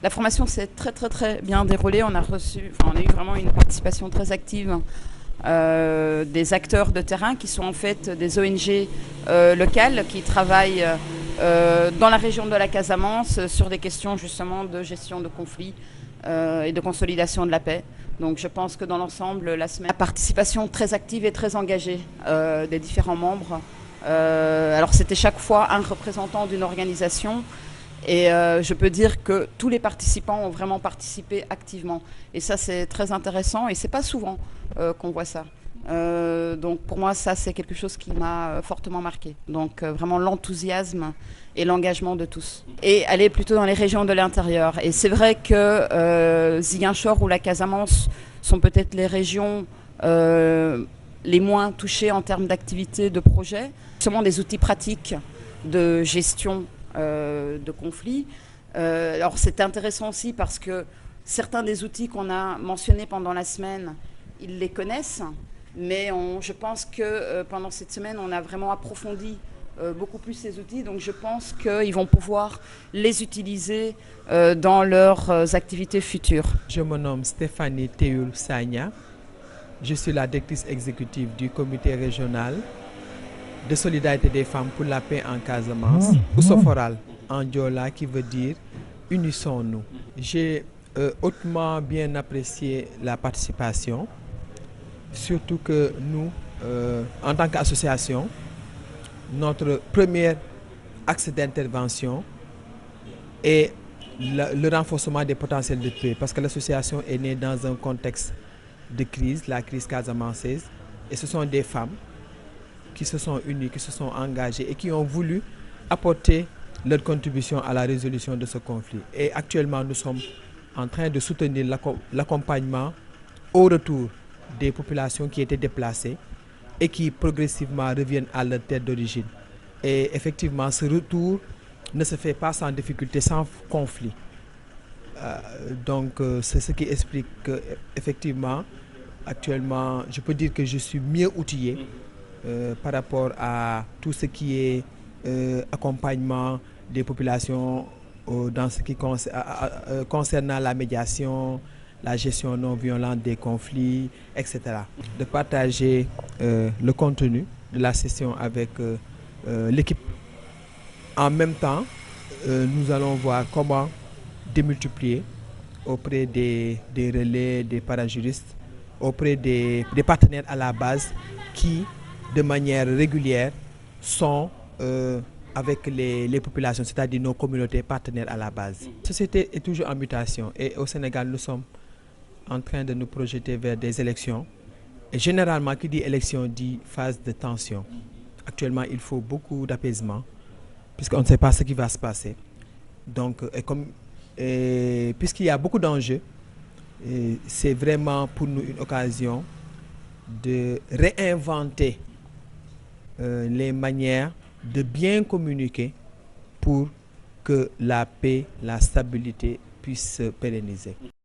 la formation s'est très bien déroulée. On a eu vraiment une participation très active des acteurs de terrain qui sont en fait des ONG locales qui travaillent dans la région de la Casamance sur des questions justement de gestion de conflits et de consolidation de la paix. Donc je pense que dans l'ensemble, la participation très active et très engagée des différents membres. Alors c'était chaque fois un représentant d'une organisation. Et je peux dire que tous les participants ont vraiment participé activement. Et ça, c'est très intéressant et c'est pas souvent qu'on voit ça. Donc pour moi, ça, c'est quelque chose qui m'a fortement marqué. Donc vraiment l'enthousiasme et l'engagement de tous. Et aller plutôt dans les régions de l'intérieur. Et c'est vrai que Ziguinchor ou la Casamance sont peut-être les régions les moins touchées en termes d'activité, de projets. Seulement des outils pratiques de gestion de conflits. Alors c'est intéressant aussi parce que certains des outils qu'on a mentionnés pendant la semaine, ils les connaissent, mais je pense que pendant cette semaine, on a vraiment approfondi beaucoup plus ces outils, donc je pense qu'ils vont pouvoir les utiliser dans leurs activités futures. Je me nomme Stéphanie Théoul Sagna, je suis la directrice exécutive du comité régional de solidarité des femmes pour la paix en Casamance, Ousoforal en Diola, qui veut dire unissons-nous. J'ai hautement bien apprécié la participation, surtout que nous, en tant qu'association, notre premier axe d'intervention est le renforcement des potentiels de paix, parce que l'association est née dans un contexte de crise, la crise casamançaise, et ce sont des femmes qui se sont unies, qui se sont engagées et qui ont voulu apporter leur contribution à la résolution de ce conflit. Et actuellement, nous sommes en train de soutenir l'accompagnement au retour des populations qui étaient déplacées et qui progressivement reviennent à leur terre d'origine. Et effectivement, ce retour ne se fait pas sans difficulté, sans conflit. Donc, c'est ce qui explique que, effectivement, actuellement, je peux dire que je suis mieux outillé par rapport à tout ce qui est accompagnement des populations dans ce qui concernant la médiation, la gestion non violente des conflits, etc. De partager le contenu de la session avec l'équipe. En même temps, nous allons voir comment démultiplier auprès des relais, des parajuristes, auprès des partenaires à la base qui, de manière régulière, sont avec les populations, c'est-à-dire nos communautés partenaires à la base. La société est toujours en mutation et au Sénégal, nous sommes en train de nous projeter vers des élections. Et généralement, qui dit élection dit phase de tension. Actuellement, il faut beaucoup d'apaisement, puisqu'on ne sait pas ce qui va se passer. Donc, puisqu'il y a beaucoup d'enjeux, c'est vraiment pour nous une occasion de réinventer les manières de bien communiquer pour que la paix, la stabilité puissent se pérenniser.